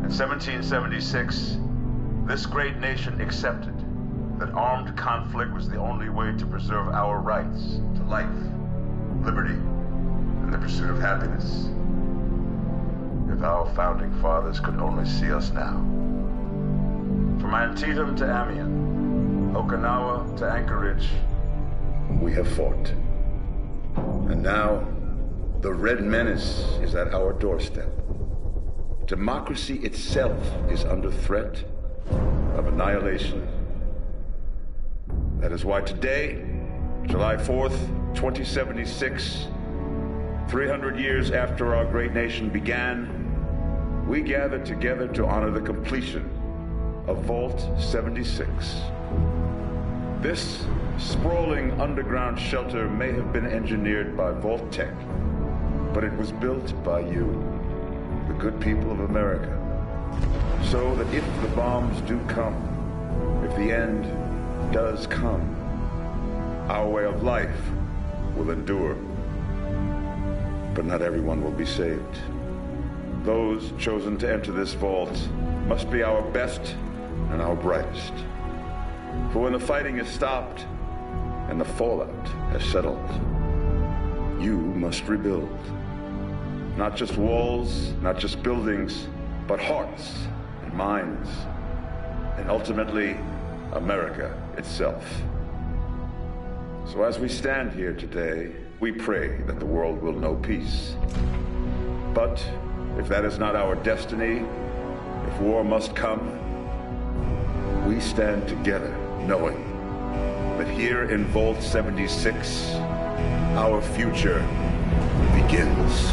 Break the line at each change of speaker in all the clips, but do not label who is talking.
In 1776, this great nation accepted that armed conflict was the only way to preserve our rights to life, liberty, and the pursuit of happiness. If our founding fathers could only see us now. From Antietam to Amiens, Okinawa to Anchorage, we have fought. And now, the Red Menace is at our doorstep. Democracy itself is under threat of annihilation. That is why today, July 4th, 2076, 300 years after our great nation began, we gather together to honor the completion of Vault 76. This sprawling underground shelter may have been engineered by Vault Tech, but it was built by you, the good people of America, so that if the bombs do come, if the end does come, our way of life will endure. But not everyone will be saved. Those chosen to enter this vault must be our best and our brightest. For when the fighting is stopped and the fallout has settled, you must rebuild. Not just walls, not just buildings, but hearts and minds, and ultimately, America itself. So as we stand here today, we pray that the world will know peace. But if that is not our destiny, if war must come, we stand together knowing that here in Vault 76, our future begins.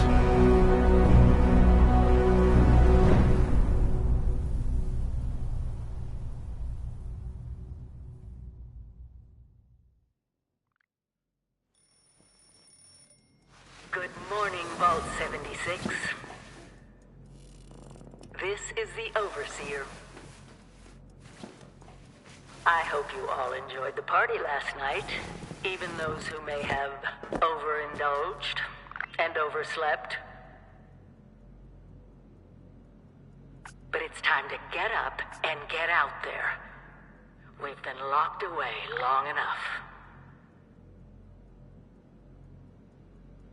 Good morning, Vault 76. This is the Overseer. I hope you all enjoyed the party last night, even those who may have overindulged and overslept. But it's time to get up and get out there. We've been locked away long enough.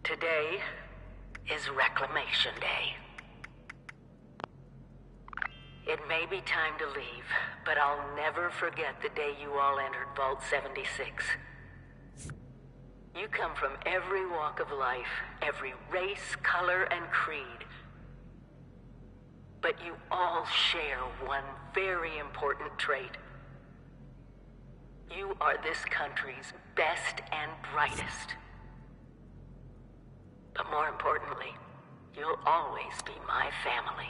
Today is Reclamation Day. It may be time to leave, but I'll never forget the day you all entered Vault 76. You come from every walk of life, every race, color, and creed. But you all share one very important trait. You are this country's best and brightest. But more importantly, you'll always be my family.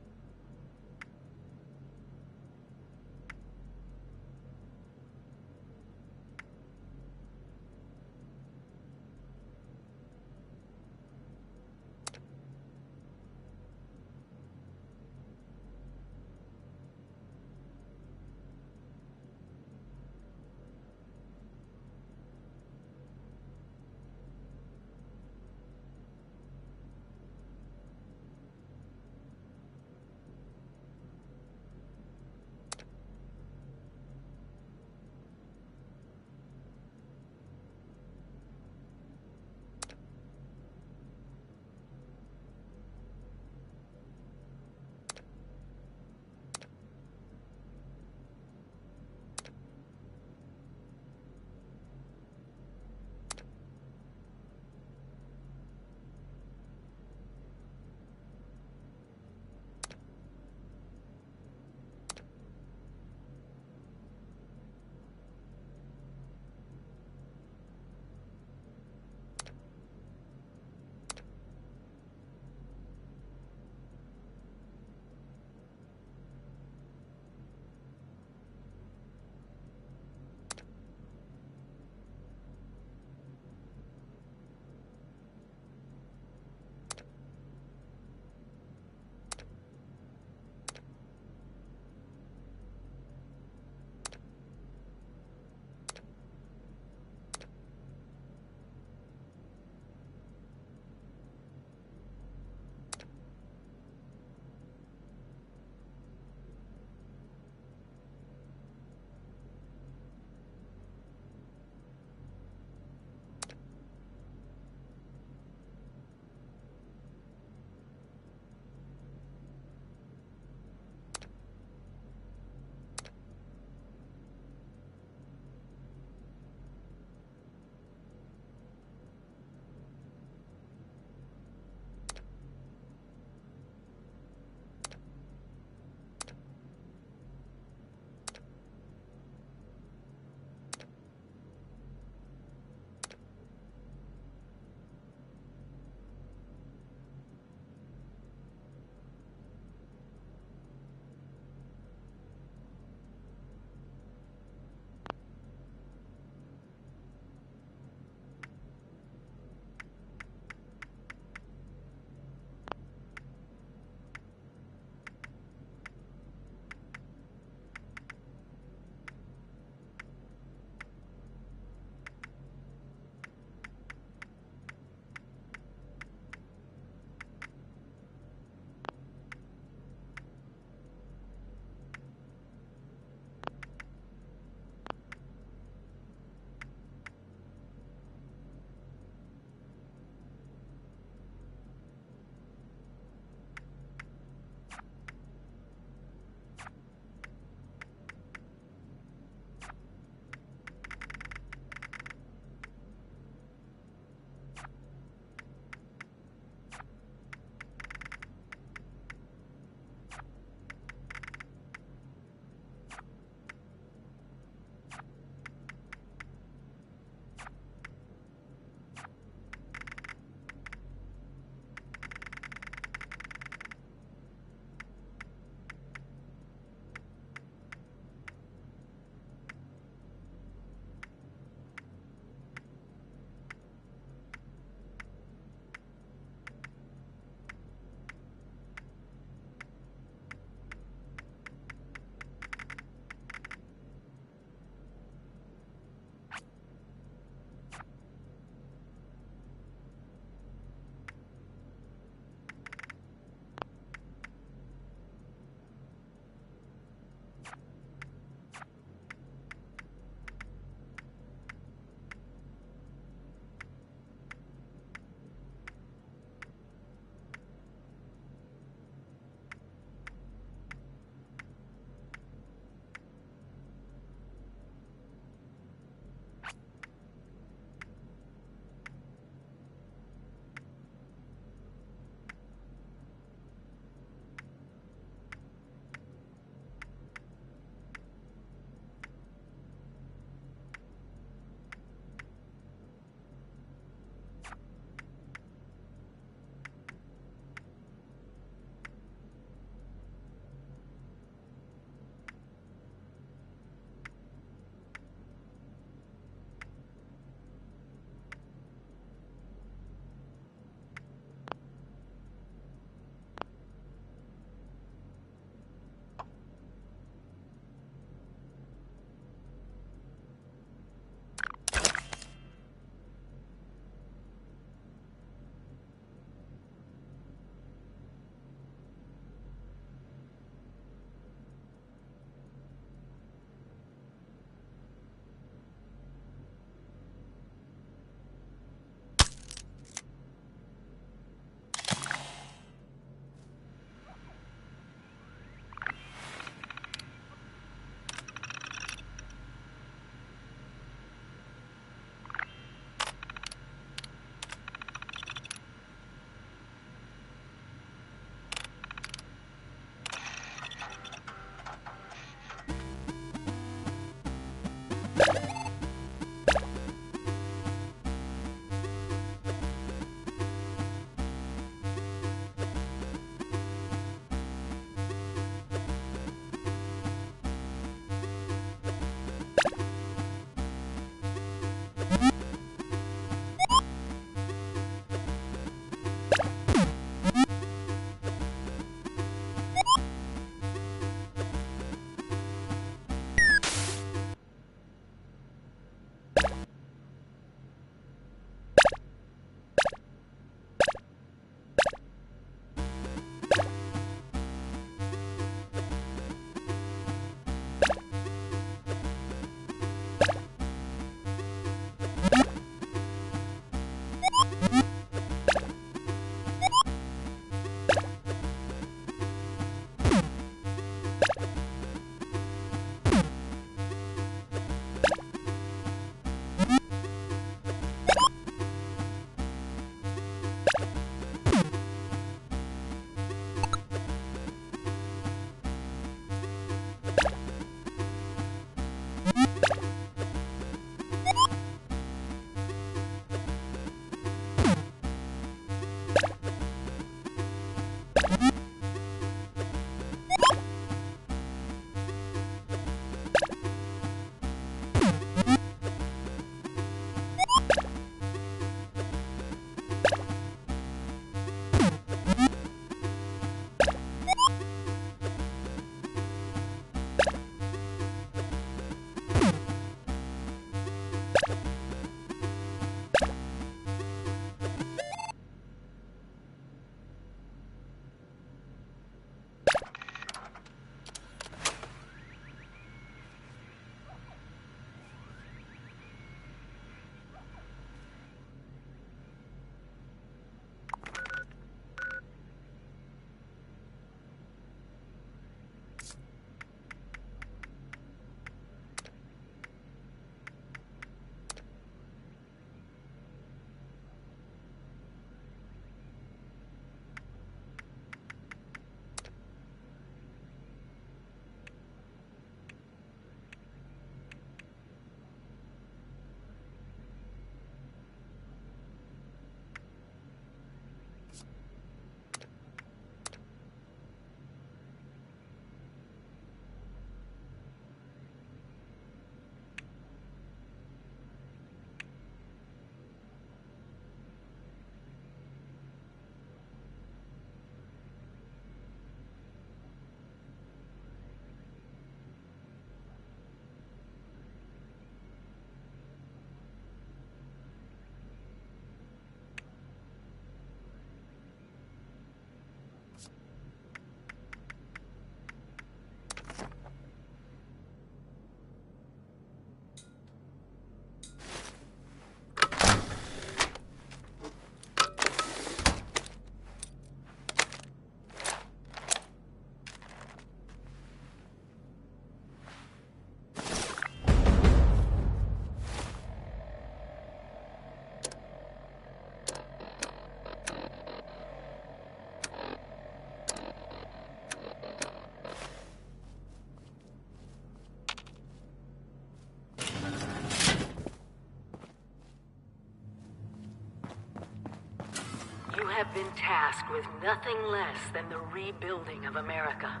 have been tasked with nothing less than the rebuilding of America.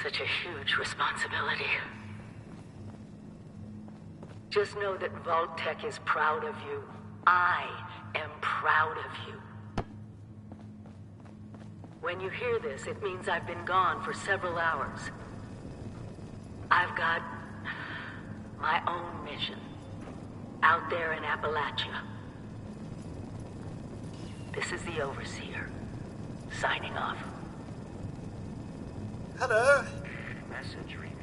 Such a huge responsibility. Just know that Vault-Tec is proud of you. I am proud of you. When you hear this, it means I've been gone for several hours. I've got my own mission out there in Appalachia. This is the Overseer, signing off.
Hello.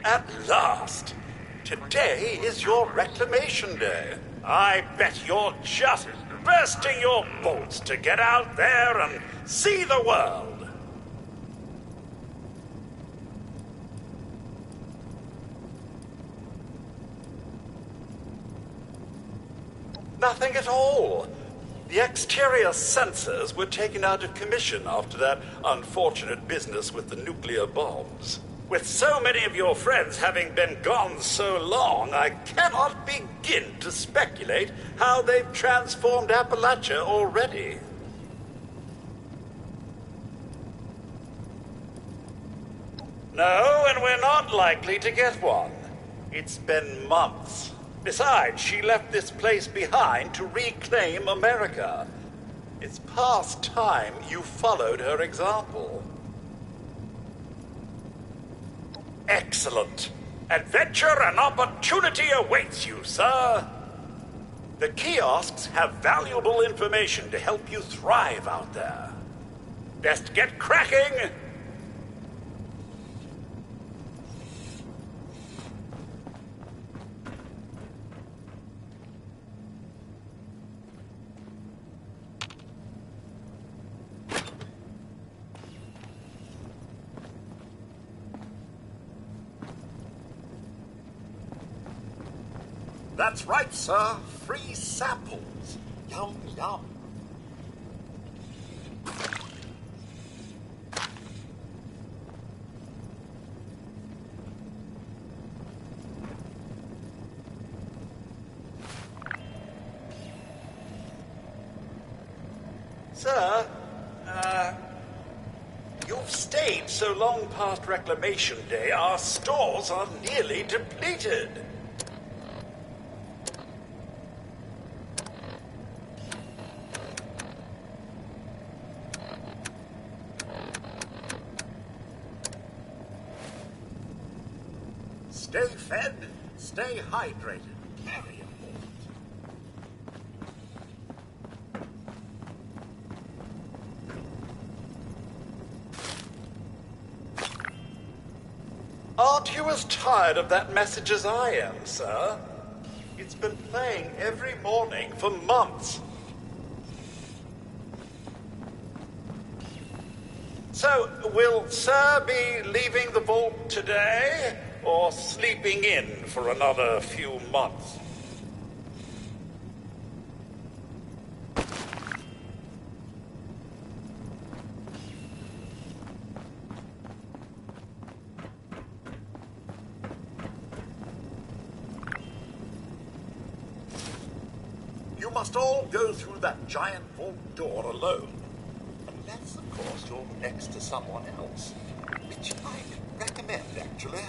At last! Today is your reclamation day. I bet you're just bursting your bolts to get out there and see the world. Nothing at all. The exterior sensors were taken out of commission after that unfortunate business with the nuclear bombs. With so many of your friends having been gone so long, I cannot begin to speculate how they've transformed Appalachia already. No, and we're not likely to get one. It's been months. Besides, she left this place behind to reclaim America. It's past time you followed her example. Excellent. Adventure and opportunity awaits you, sir. The kiosks have valuable information to help you thrive out there. Best get cracking! That's right, sir. Free samples. Yum, yum. Sir, you've stayed so long past Reclamation Day, our stores are nearly depleted. Stay fed, stay hydrated. Very important. Aren't you as tired of that message as I am, sir? It's been playing every morning for months. So, will Sir be leaving the vault today, or sleeping in for another few months? You must all go through that giant vault door alone. Unless, of course, you're next to someone else, which I'd recommend, actually.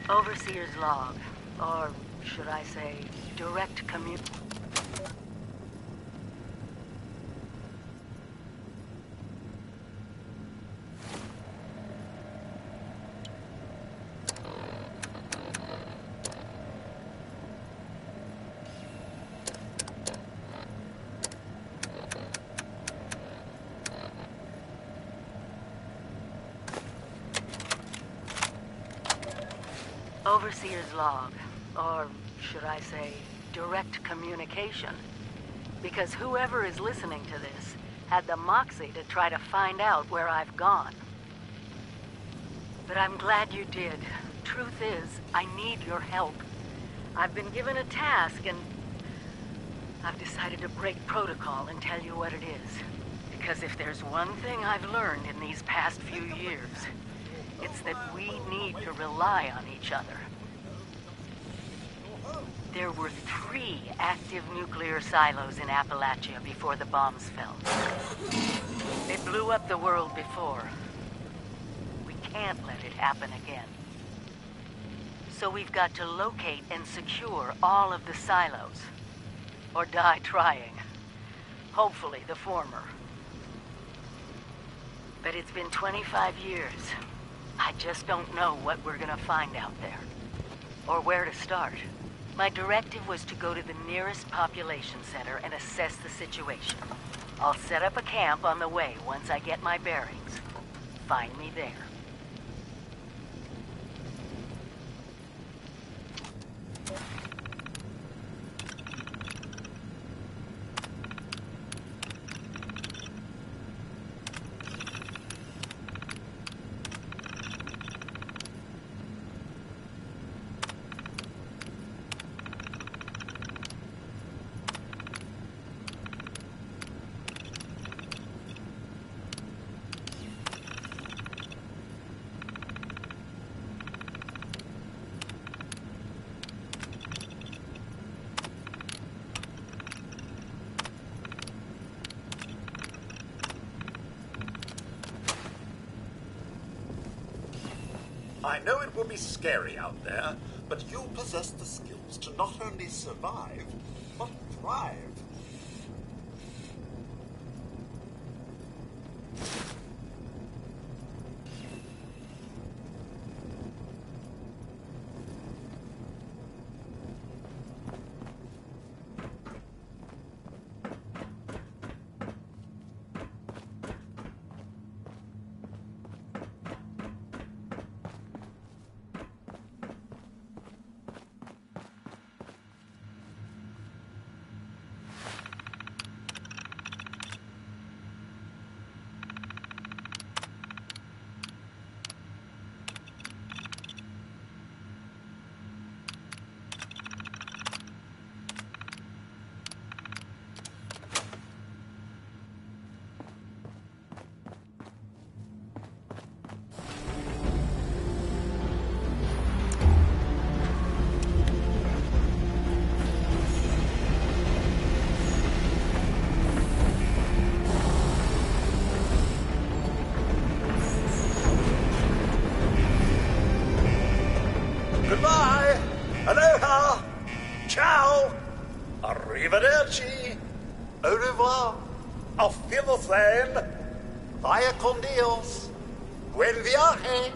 Overseer's log, or should I say, direct commu... Overseer's log, or should I say, direct communication. Because whoever is listening to this had the moxie to try to find out where I've gone. But I'm glad you did. Truth is, I need your help. I've been given a task and I've decided to break protocol and tell you what it is. Because if there's one thing I've learned in these past few years, it's that we need to rely on each other. There were 3 active nuclear silos in Appalachia before the bombs fell. They blew up the world before. We can't let it happen again. So we've got to locate and secure all of the silos. Or die trying. Hopefully the former. But it's been 25 years. I just don't know what we're gonna find out there. Or where to start. My directive was to go to the nearest population center and assess the situation. I'll set up a camp on the way once I get my bearings. Find me there.
I know it will be scary out there, but you possess the skills to not only survive, but thrive. Goodbye. Aloha. Ciao. Arrivederci. Au revoir. Auf Wiedersehen. Vaya con Dios. Buen viaje.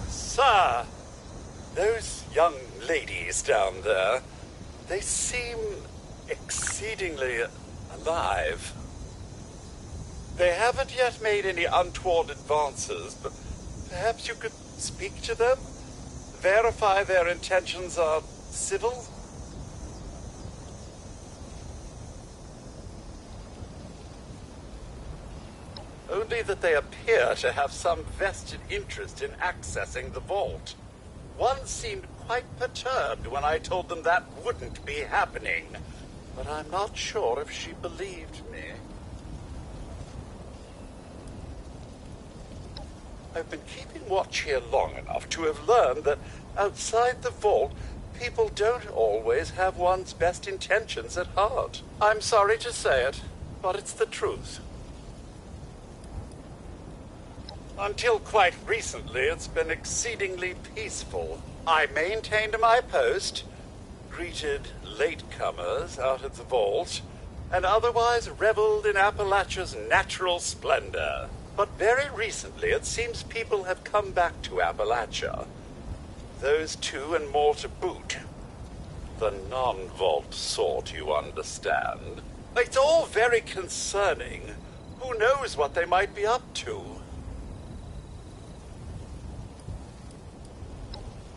Sir, those young ladies down there, they seem exceedingly alive. They haven't yet made any untoward advances, but perhaps you could speak to them? Verify their intentions are civil? Only that they appear to have some vested interest in accessing the vault. One seemed quite perturbed when I told them that wouldn't be happening, but I'm not sure if she believed me. I've been keeping watch here long enough to have learned that outside the vault, people don't always have one's best intentions at heart. I'm sorry to say it, but it's the truth. Until quite recently, it's been exceedingly peaceful. I maintained my post, greeted latecomers out at the vault, and otherwise reveled in Appalachia's natural splendor. But very recently, it seems people have come back to Appalachia. Those two and more to boot. The non-vault sort, you understand. It's all very concerning. Who knows what they might be up to?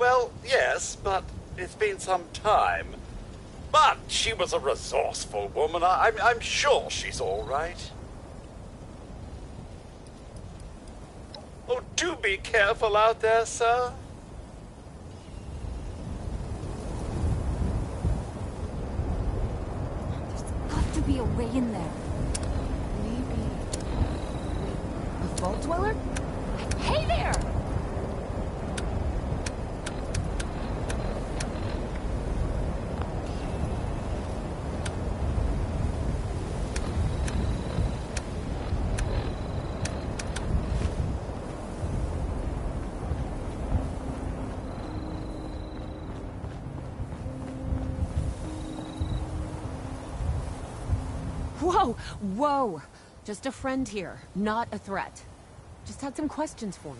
Well, yes, but it's been some time. But she was a resourceful woman. I'm sure she's all right. Oh, do be careful out there, sir.
There's got to be a way in there. Maybe... a vault dweller? Hey there! Whoa! Whoa! Just a friend here, not a threat. Just had some questions for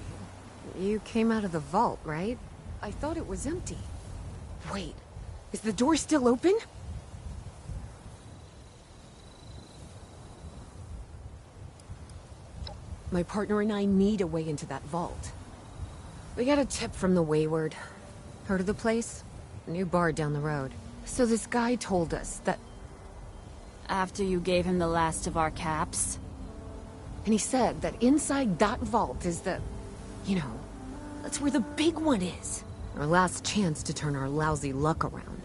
you. You came out of the vault, right? I thought it was empty. Wait, is the door still open? My partner and I need a way into that vault. We got a tip from the Wayward. Heard of the place? A new bar down the road. So this guy told us that...
After you gave him the last of our caps?
And he said that inside that vault is the... you know, that's where the big one is. Our last chance to turn our lousy luck around.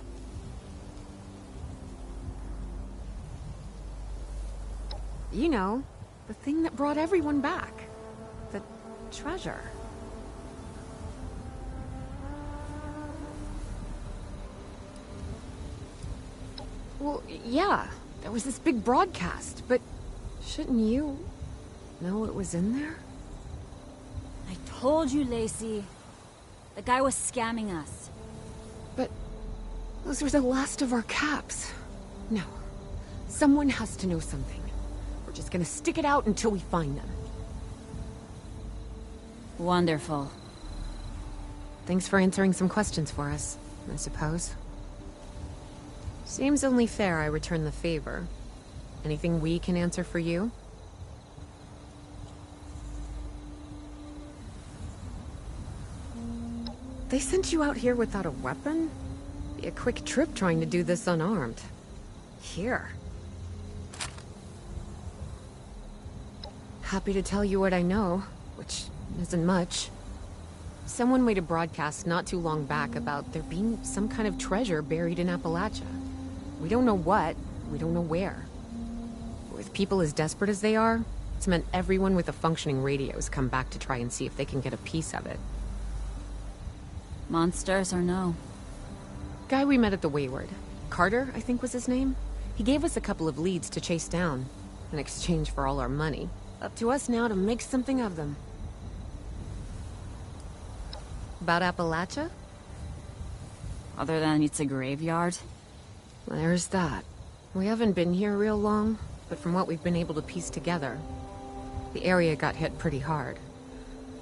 You know, the thing that brought everyone back. The treasure. Well, yeah. There was this big broadcast, but shouldn't you know it was in there?
I told you, Lacey. The guy was scamming us.
But those were the last of our caps. No. Someone has to know something. We're just gonna stick it out until we find them.
Wonderful.
Thanks for answering some questions for us, I suppose. Seems only fair I return the favor. Anything we can answer for you? They sent you out here without a weapon? Be a quick trip trying to do this unarmed. Here. Happy to tell you what I know, which isn't much. Someone made a broadcast not too long back about there being some kind of treasure buried in Appalachia. We don't know what, we don't know where. With people as desperate as they are, it's meant everyone with a functioning radio has come back to try and see if they can get a piece of it.
Monsters or no?
Guy we met at the Wayward. Carter, I think was his name. He gave us a couple of leads to chase down, in exchange for all our money. Up to us now to make something of them. About Appalachia?
Other than it's a graveyard?
There's that. We haven't been here real long, but from what we've been able to piece together, the area got hit pretty hard.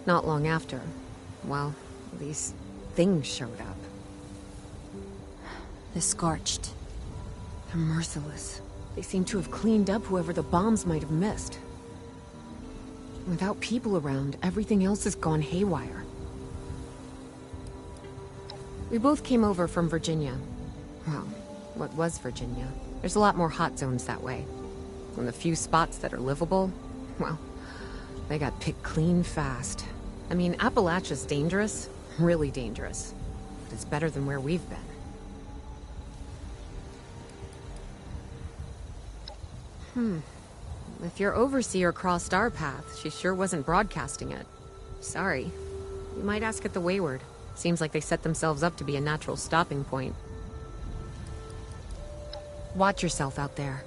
Not long after, well, these things showed up.
The Scorched.
They're merciless. They seem to have cleaned up whoever the bombs might have missed. Without people around, everything else has gone haywire. We both came over from Virginia. Well, what was Virginia? There's a lot more hot zones that way. And the few spots that are livable, well, they got picked clean fast. I mean, Appalachia's dangerous, really dangerous. But it's better than where we've been. If your overseer crossed our path, she sure wasn't broadcasting it. Sorry. You might ask at the Wayward. Seems like they set themselves up to be a natural stopping point. Watch yourself out there.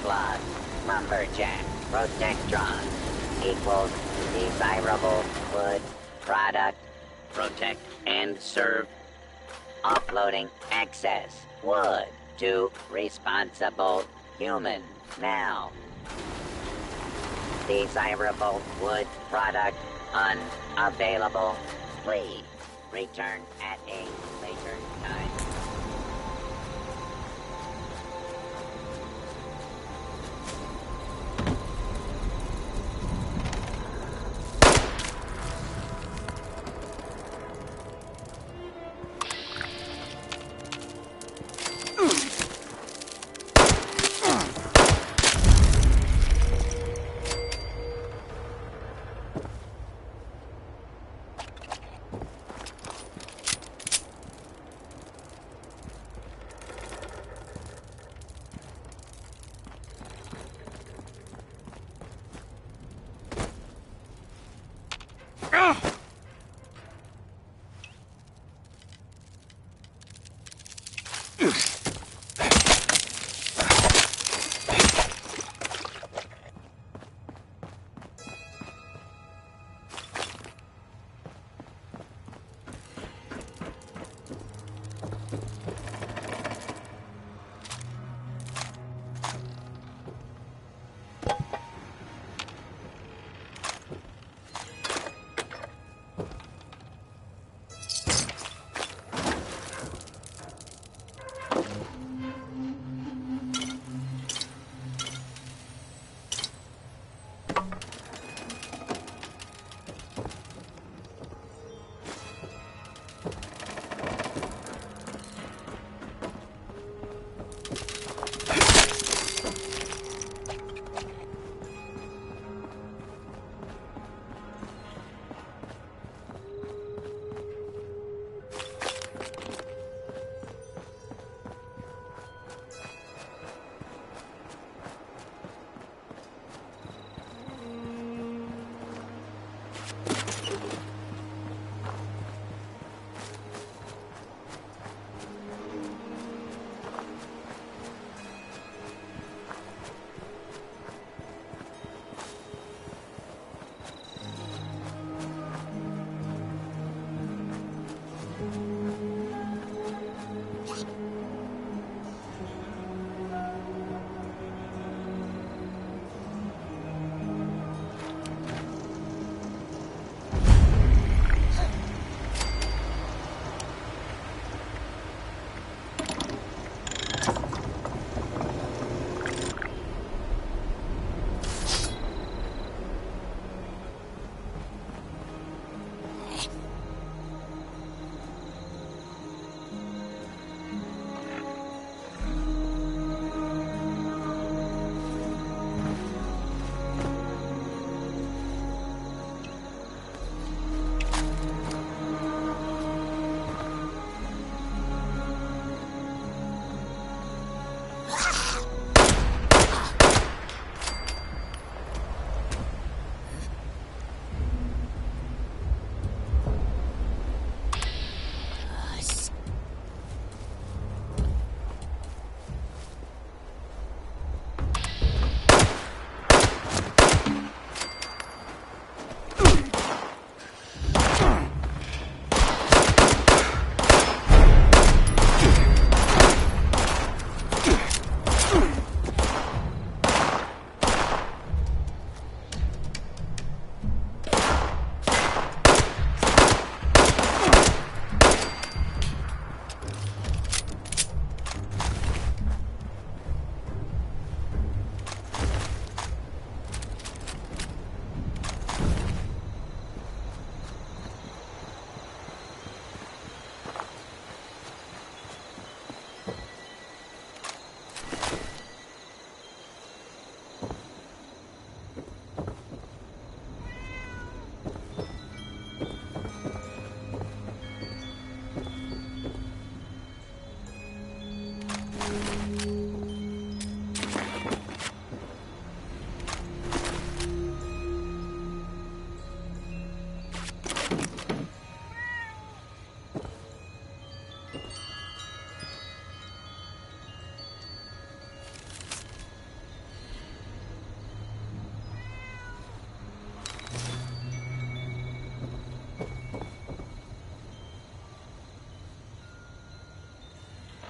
plus lumberjack protectron equals desirable wood product. Protect and serve. Offloading excess wood to responsible human now. Desirable wood product unavailable. Please return at a later time.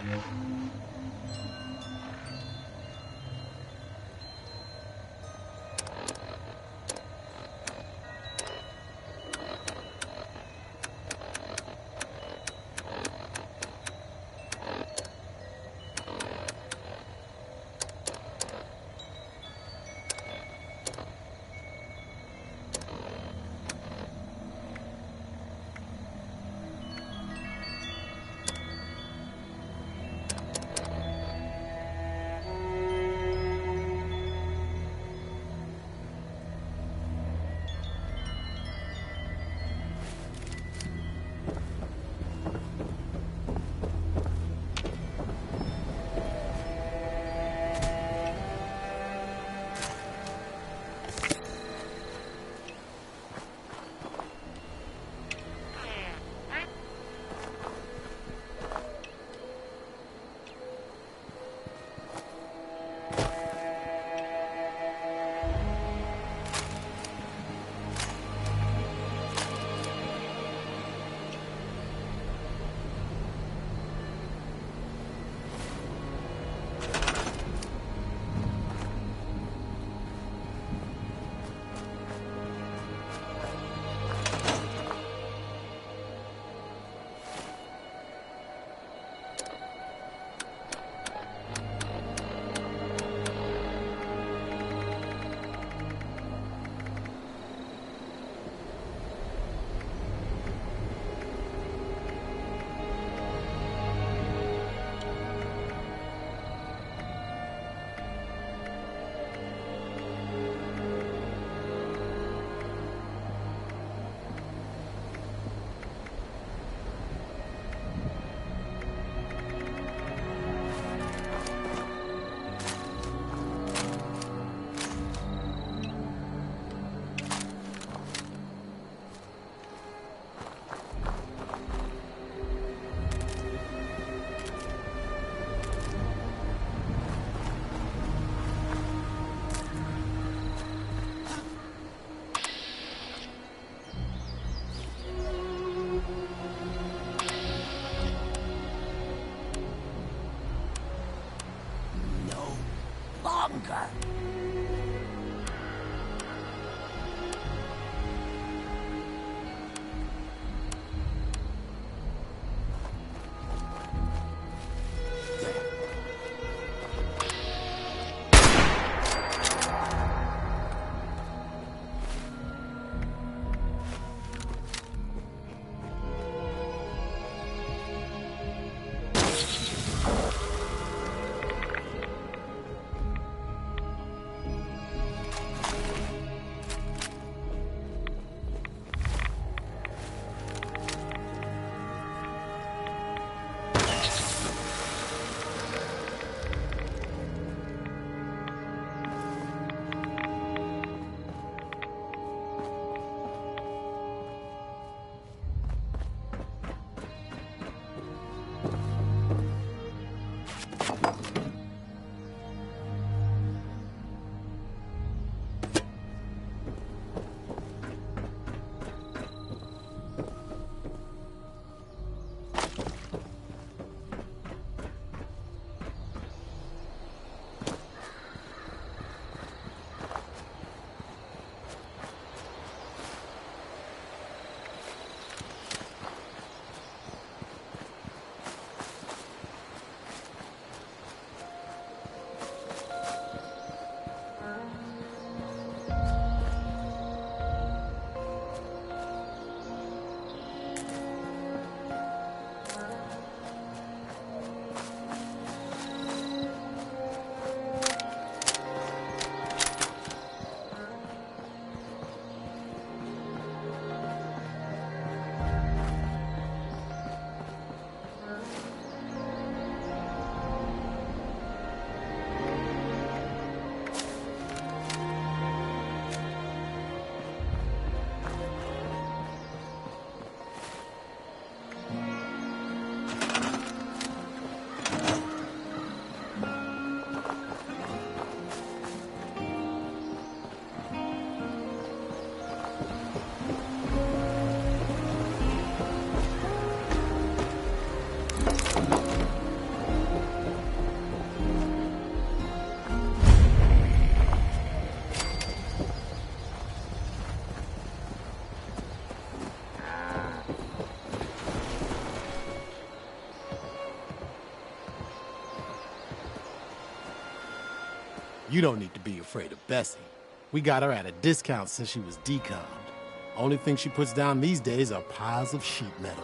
longer. You don't need to be afraid of Bessie. We got her at a discount since she was decommed. Only thing she puts down these days are piles of sheet metal.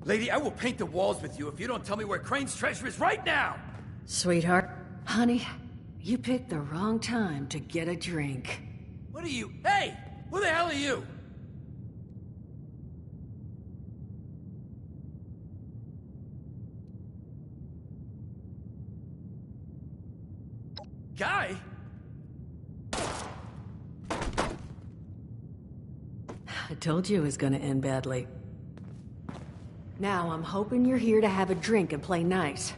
Lady, I will paint the walls with you if you don't tell me where Crane's treasure is right now!
Sweetheart, honey, you picked the wrong time to get a drink.
What are you? Hey! Who the hell are you? Guy?
I told you it was gonna end badly. Now I'm hoping you're here to have a drink and play nice.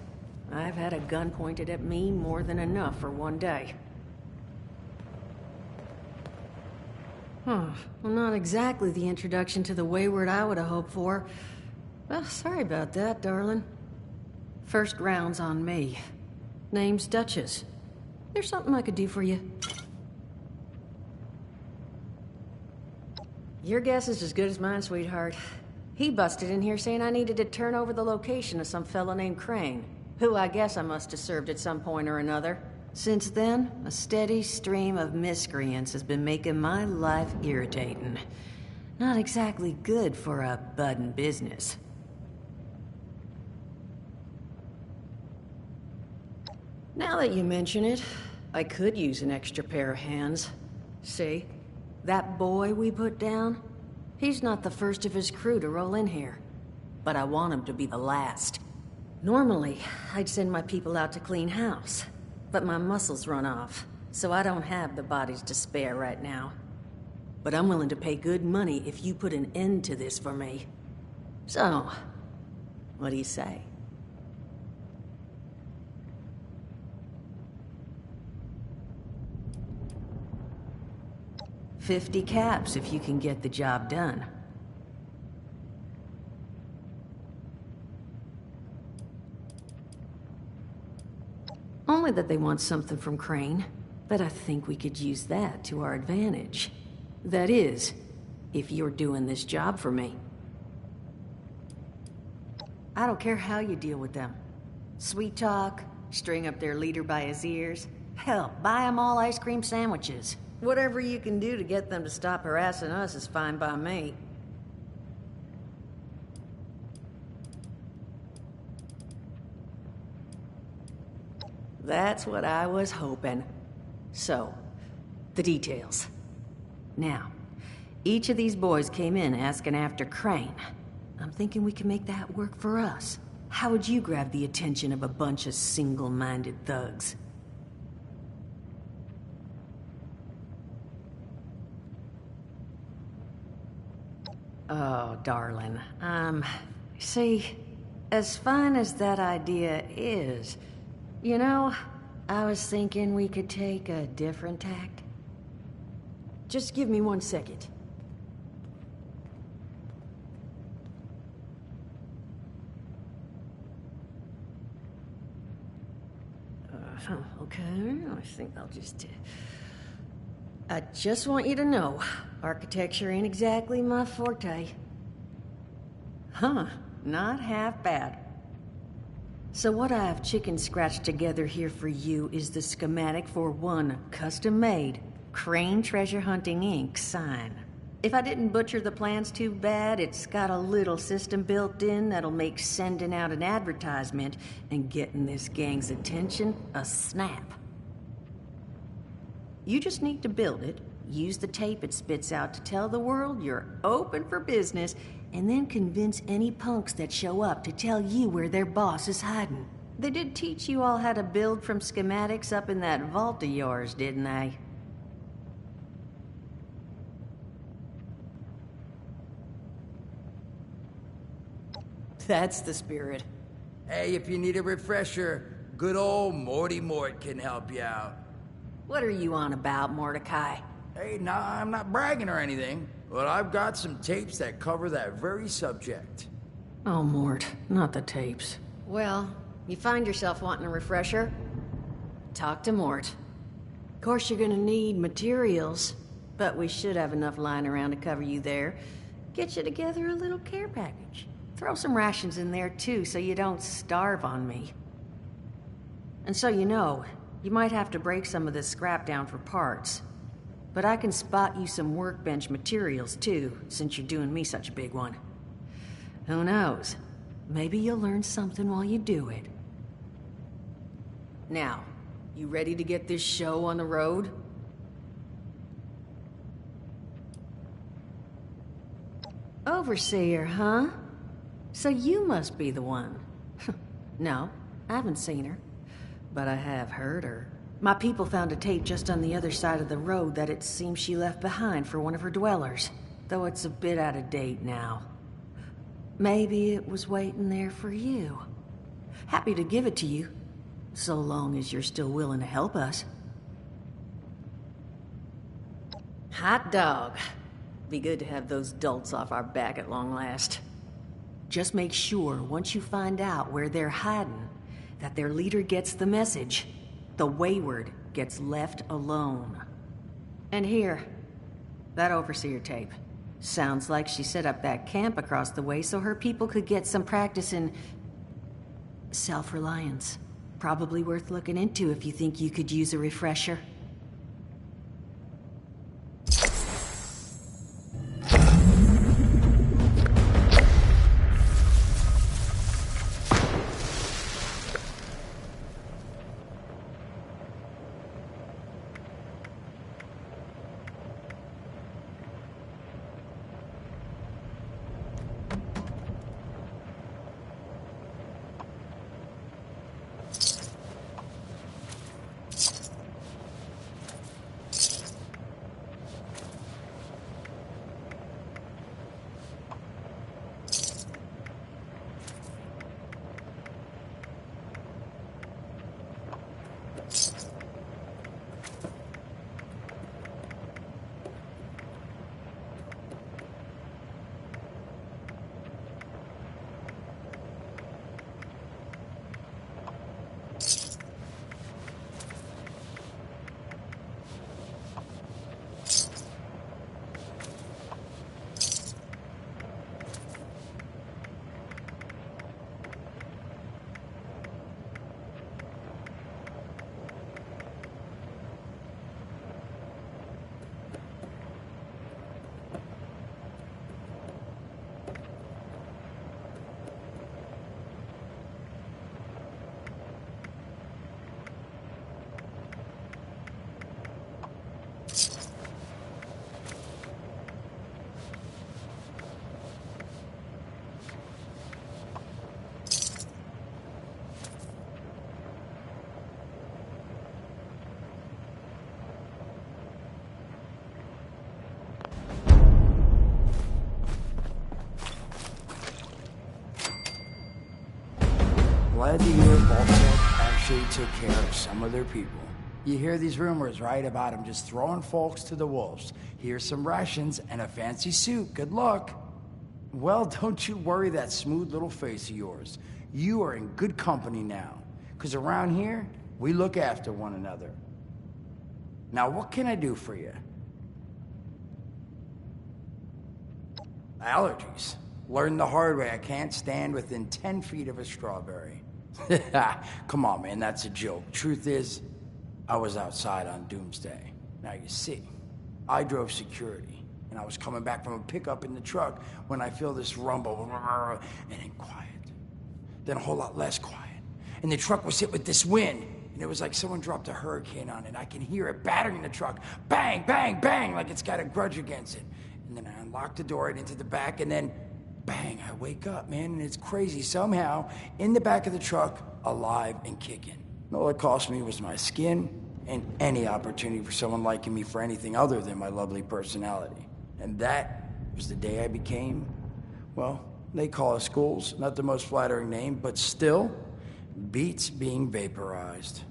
I've had a gun pointed at me more than enough for one day. Well, not exactly the introduction to the Wayward I would have hoped for. Well, sorry about that, darling. First round's on me. Name's Duchess. There's something I could do for you. Your guess is as good as mine, sweetheart. He busted in here saying I needed to turn over the location of some fella named Crane, who I guess I must have served at some point or another. Since then, a steady stream of miscreants has been making my life irritating. Not exactly good for a budding business. Now that you mention it, I could use an extra pair of hands. See? That boy we put down? He's not the first of his crew to roll in here. But I want him to be the last. Normally, I'd send my people out to clean house. But my muscles run off, so I don't have the bodies to spare right now. But I'm willing to pay good money if you put an end to this for me. So, what do you say? $50 caps if you can get the job done. Only that they want something from Crane, but I think we could use that to our advantage. That is, if you're doing this job for me. I don't care how you deal with them. Sweet talk, string up their leader by his ears, hell, buy them all ice cream sandwiches. Whatever you can do to get them to stop harassing us is fine by me. That's what I was hoping. So, the details. Now, each of these boys came in asking after Crane. I'm thinking we can make that work for us. How would you grab the attention of a bunch of single-minded thugs? Oh, darling. See, as fine as that idea is, you know, I was thinking we could take a different tact. Just give me 1 second. Okay, I think I'll just... I just want you to know, architecture ain't exactly my forte. Huh, not half bad. So what I've chicken scratched together here for you is the schematic for one custom-made Crane Treasure Hunting Inc. sign. If I didn't butcher the plans too bad, it's got a little system built in that'll make sending out an advertisement and getting this gang's attention a snap. You just need to build it, use the tape it spits out to tell the world you're open for business, and then convince any punks that show up to tell you where their boss is hiding. They did teach you all how to build from schematics up in that vault of yours, didn't they? That's the spirit.
Hey, if you need a refresher, good old Morty Mort can help you out.
What are you on about, Mordecai?
Hey, nah, I'm not bragging or anything, but I've got some tapes that cover that very subject.
Oh, Mort, not the tapes. Well, you find yourself wanting a refresher? Talk to Mort. Of course, you're gonna need materials, but we should have enough lying around to cover you there. Get you together a little care package. Throw some rations in there, too, so you don't starve on me. And so you know, you might have to break some of this scrap down for parts. But I can spot you some workbench materials, too, since you're doing me such a big one. Who knows? Maybe you'll learn something while you do it. Now, you ready to get this show on the road? Overseer, huh? So you must be the one. No, I haven't seen her, but I have heard her. My people found a tape just on the other side of the road that it seems she left behind for one of her dwellers, though it's a bit out of date now. Maybe it was waiting there for you. Happy to give it to you, so long as you're still willing to help us. Hot dog. Be good to have those dolts off our back at long last. Just make sure, once you find out where they're hiding, that their leader gets the message. The wayward gets left alone. And here, that Overseer tape. Sounds like she set up that camp across the way so her people could get some practice in self-reliance. Probably worth looking into if you think you could use a refresher.
Glad to hear Vault-Tec actually took care of some of their people. You hear these rumors, right, about them just throwing folks to the wolves. Here's some rations and a fancy suit. Good luck. Well, don't you worry that smooth little face of yours. You are in good company now. Because around here, we look after one another. Now, what can I do for you? Allergies. Learned the hard way. I can't stand within 10 feet of a strawberry. Come on, man, that's a joke. Truth is, I was outside on Doomsday. Now, you see, I drove security, and I was coming back from a pickup in the truck when I feel this rumble, and then quiet. Then a whole lot less quiet. And the truck was hit with this wind, and it was like someone dropped a hurricane on it. I can hear it battering the truck. Bang, bang, bang, like it's got a grudge against it. And then I unlocked the door and into the back, and then bang, I wake up, man, and it's crazy. Somehow, in the back of the truck, alive and kicking. All it cost me was my skin and any opportunity for someone liking me for anything other than my lovely personality. And that was the day I became, well, they call us ghouls. Not the most flattering name, but still beats being vaporized.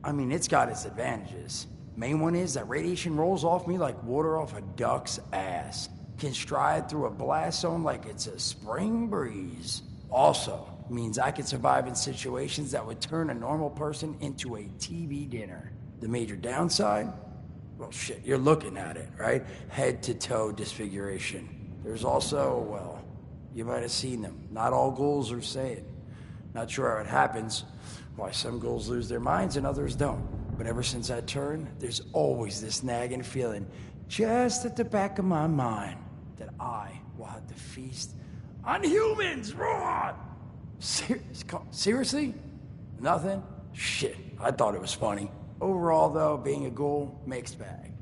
I mean, it's got its advantages. Main one is that radiation rolls off me like water off a duck's ass. Can stride through a blast zone like it's a spring breeze. Also, means I can survive in situations that would turn a normal person into a TV dinner. The major downside? Well, shit, you're looking at it, right? Head to toe disfiguration. There's also, well, you might have seen them. Not all ghouls are sane. Not sure how it happens, why some ghouls lose their minds and others don't. But ever since I turned, there's always this nagging feeling just at the back of my mind, that I will have to feast on humans, raw! Seriously? Nothing? Shit, I thought it was funny. Overall, though, being a ghoul, mixed bag.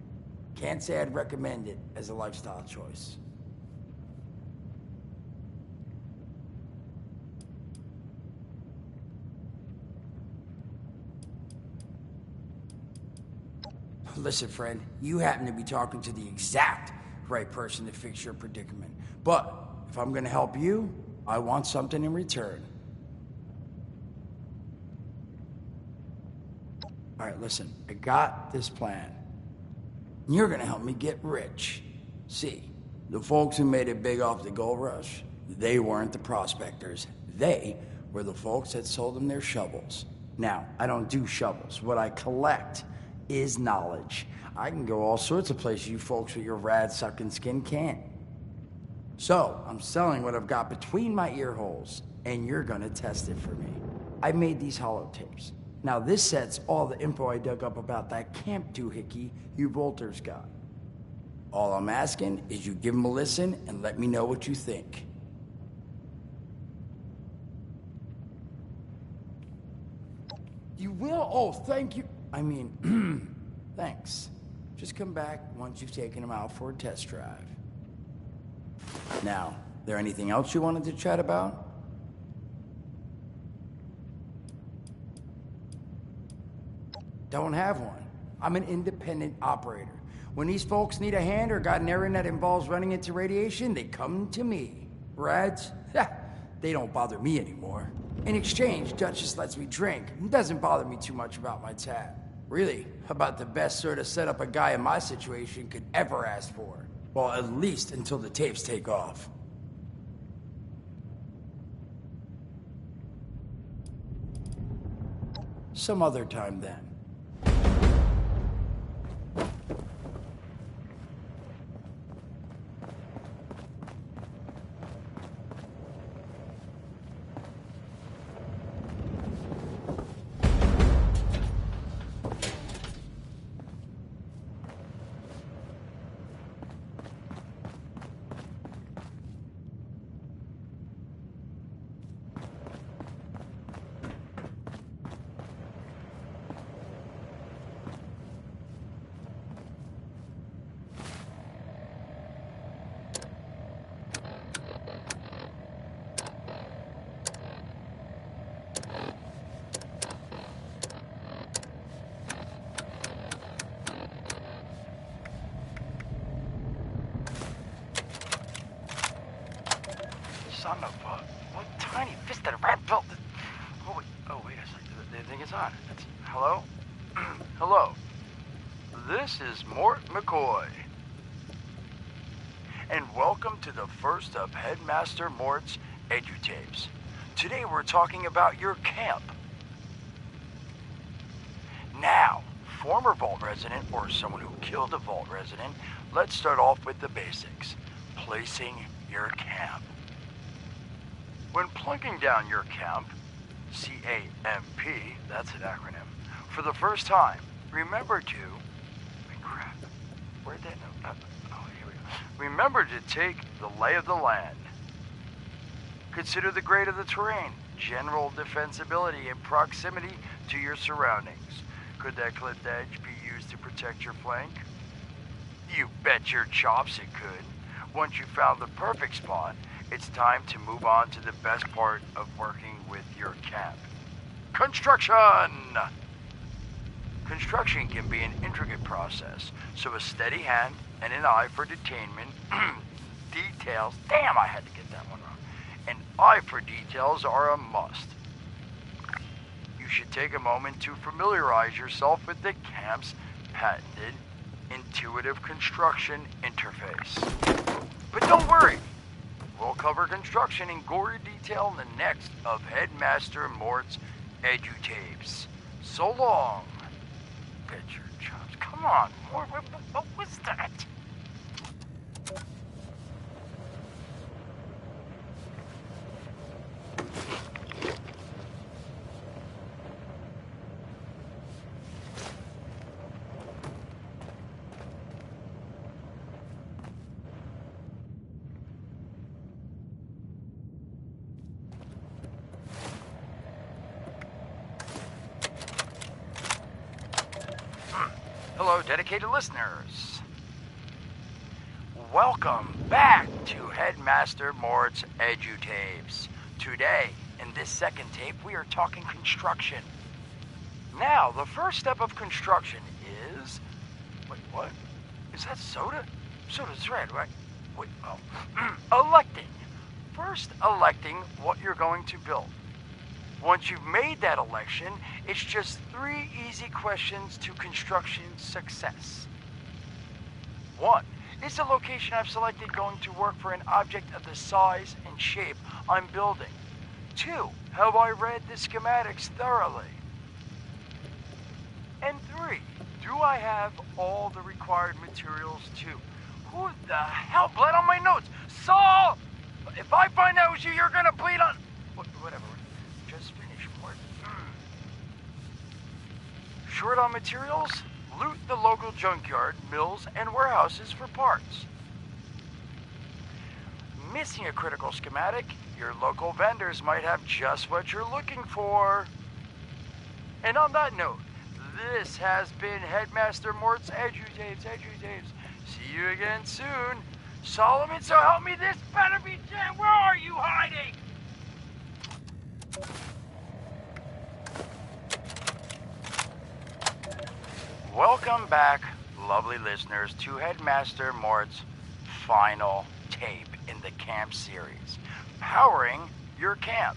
Can't say I'd recommend it as a lifestyle choice. Listen, friend, you happen to be talking to the exact right person to fix your predicament. But if I'm gonna help you, I want something in return. All right, listen, I got this plan. You're gonna help me get rich. See, the folks who made it big off the gold rush, they weren't the prospectors. They were the folks that sold them their shovels. Now, I don't do shovels. What I collect is knowledge. I can go all sorts of places you folks with your rad-sucking skin can't. So, I'm selling what I've got between my ear holes, and you're gonna test it for me. I made these holotapes. Now, this sets all the info I dug up about that camp doohickey you Volters got. All I'm asking is you give them a listen and let me know what you think. You will? Oh, thank you. I mean, thanks. Just come back once you've taken them out for a test drive. Now, there anything else you wanted to chat about? Don't have one. I'm an independent operator. When these folks need a hand or got an errand that involves running into radiation, they come to me. Rads? They don't bother me anymore. In exchange, Duchess lets me drink and doesn't bother me too much about my tab. Really, about the best sort of setup a guy in my situation could ever ask for. Well, at least until the tapes take off. Some other time then. Son of a... What tiny fisted rat built... Oh, wait a second. The thing is on. Hello? Hello. This is Mort McCoy. And welcome to the first of Headmaster Mort's edutapes. Today we're talking about your camp. Now, former Vault resident or someone who killed a Vault resident, let's start off with the basics. Placing your camp. When plunking down your camp, C-A-M-P, that's an acronym, for the first time, remember to... crap. Where'd that note? Here we go. Remember to take the lay of the land. Consider the grade of the terrain, general defensibility, and proximity to your surroundings. Could that clipped edge be used to protect your flank? You bet your chops it could. Once you found the perfect spot, it's time to move on to the best part of working with your camp. Construction! Construction can be an intricate process, so a steady hand and an eye for detainment, details, damn, I had to get that one wrong. An eye for details are a must. You should take a moment to familiarize yourself with the camp's patented intuitive construction interface. But don't worry. We'll cover construction in gory detail in the next of Headmaster Mort's edutapes. So long. Bet your chops. Come on, Mort. What was that? hello, dedicated listeners. Welcome back to Headmaster Mort's Edutapes. Today, in this second tape, we are talking construction. Now, the first step of construction is... Wait, what? Is that soda? Soda's red, right? Wait, oh. Electing. First, electing what you're going to build. Once you've made that election, it's just 3 easy questions to construction success. 1. Is the location I've selected going to work for an object of the size and shape I'm building? 2. Have I read the schematics thoroughly? And 3. Do I have all the required materials too? Who the hell bled on my notes? Saul! If I find out it was you, you're gonna bleed on... Whatever. Just finish, Mort. Short on materials? Loot the local junkyard, mills, and warehouses for parts. Missing a critical schematic? Your local vendors might have just what you're looking for. And on that note, this has been Headmaster Mort's Edutapes. See you again soon. Solomon, so help me, this better be Jen. Where are you hiding? Welcome back, lovely listeners, to Headmaster Mort's final tape in the camp series, powering your camp.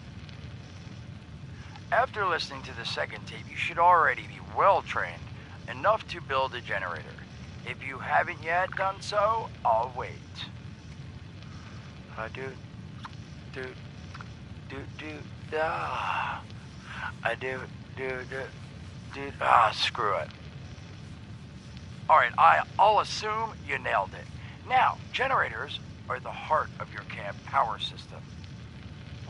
After listening to the second tape, you should already be well-trained enough to build a generator. If you haven't yet done so, I'll wait. Screw it. Alright, I'll assume you nailed it. Now, generators are the heart of your camp power system.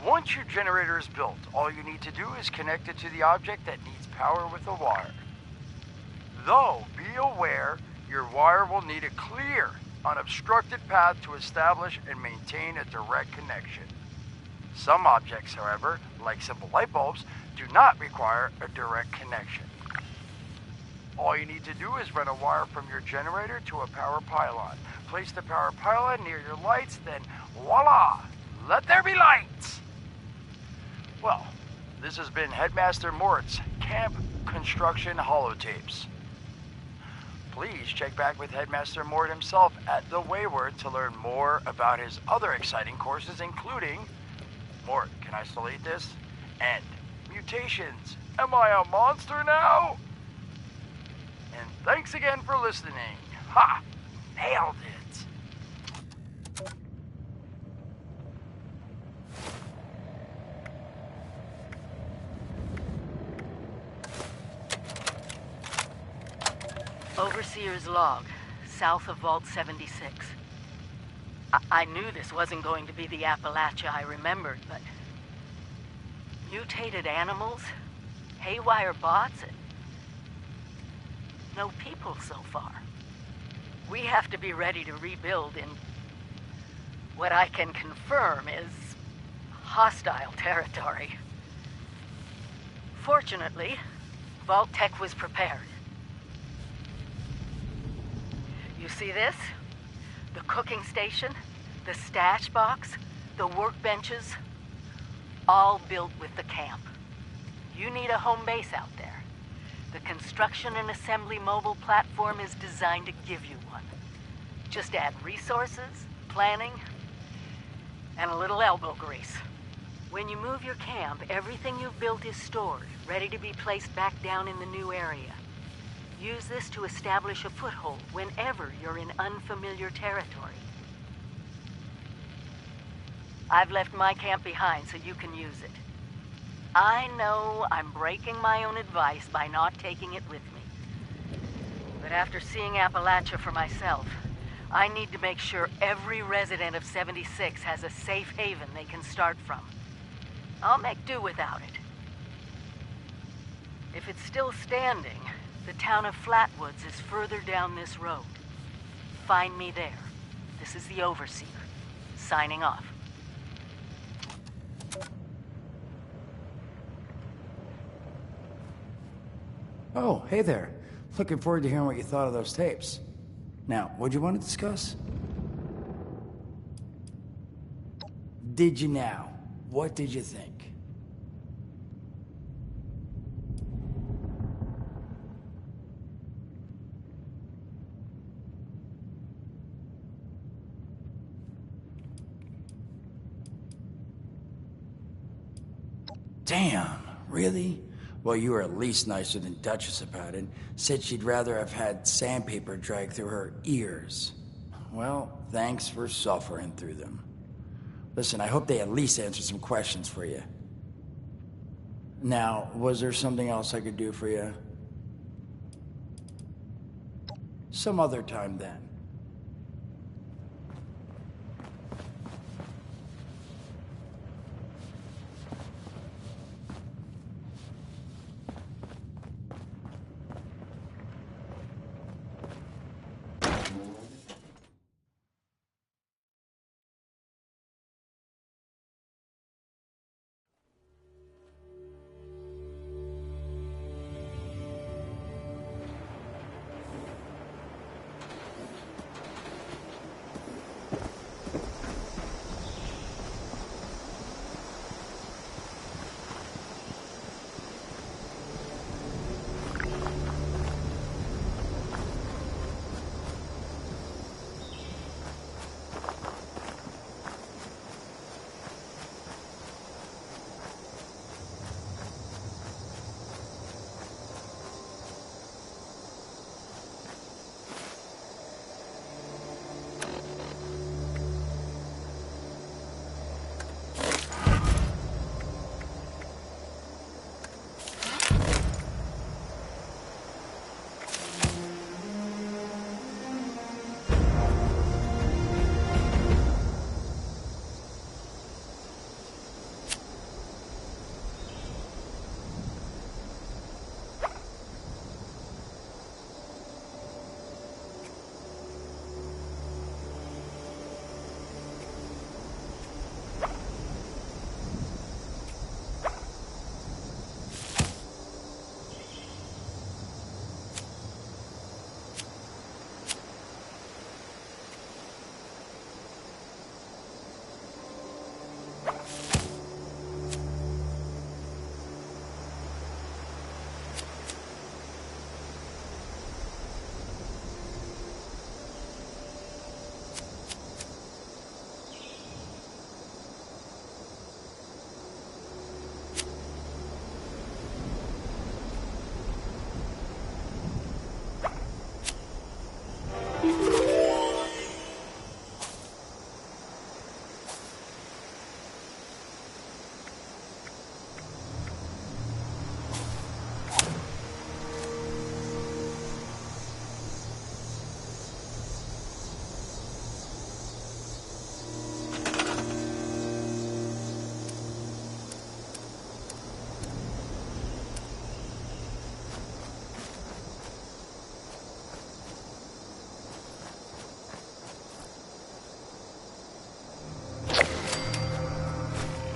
Once your generator is built, all you need to do is connect it to the object that needs power with a wire. Though, be aware, your wire will need a clear, unobstructed path to establish and maintain a direct connection. Some objects, however, like simple light bulbs, do not require a direct connection. All you need to do is run a wire from your generator to a power pylon. Place the power pylon near your lights, then voila! Let there be lights! Well, this has been Headmaster Mort's Camp Construction Holotapes. Please check back with Headmaster Mort himself at the Wayward to learn more about his other exciting courses, including... Mort, can I still eat this? And mutations. Am I a monster now? And thanks again for listening. Ha! Nailed it!
Overseer's log, south of Vault 76. I knew this wasn't going to be the Appalachia I remembered, but... mutated animals, haywire bots, and... no people so far. We have to be ready to rebuild in... what I can confirm is... hostile territory. Fortunately, Vault Tech was prepared. You see this? The cooking station, the stash box, the workbenches, all built with the camp. You need a home base out there. The construction and assembly mobile platform is designed to give you one. Just add resources, planning, and a little elbow grease. When you move your camp, everything you've built is stored, ready to be placed back down in the new area. Use this to establish a foothold whenever you're in unfamiliar territory. I've left my camp behind so you can use it. I know I'm breaking my own advice by not taking it with me. But after seeing Appalachia for myself, I need to make sure every resident of 76 has a safe haven they can start from. I'll make do without it. If it's still standing, the town of Flatwoods is further down this road. Find me there. This is the Overseer, signing off.
Oh, hey there. Looking forward to hearing what you thought of those tapes. Now, what'd you want to discuss? Did you now? What did you think? Damn, really? Well, you were at least nicer than Duchess about it. Said she'd rather have had sandpaper dragged through her ears. Well, thanks for suffering through them. Listen, I hope they at least answered some questions for you. Now, was there something else I could do for you? Some other time then.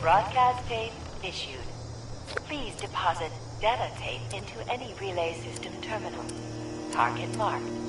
Broadcast tape issued. Please deposit data tape into any relay system terminal. Target marked.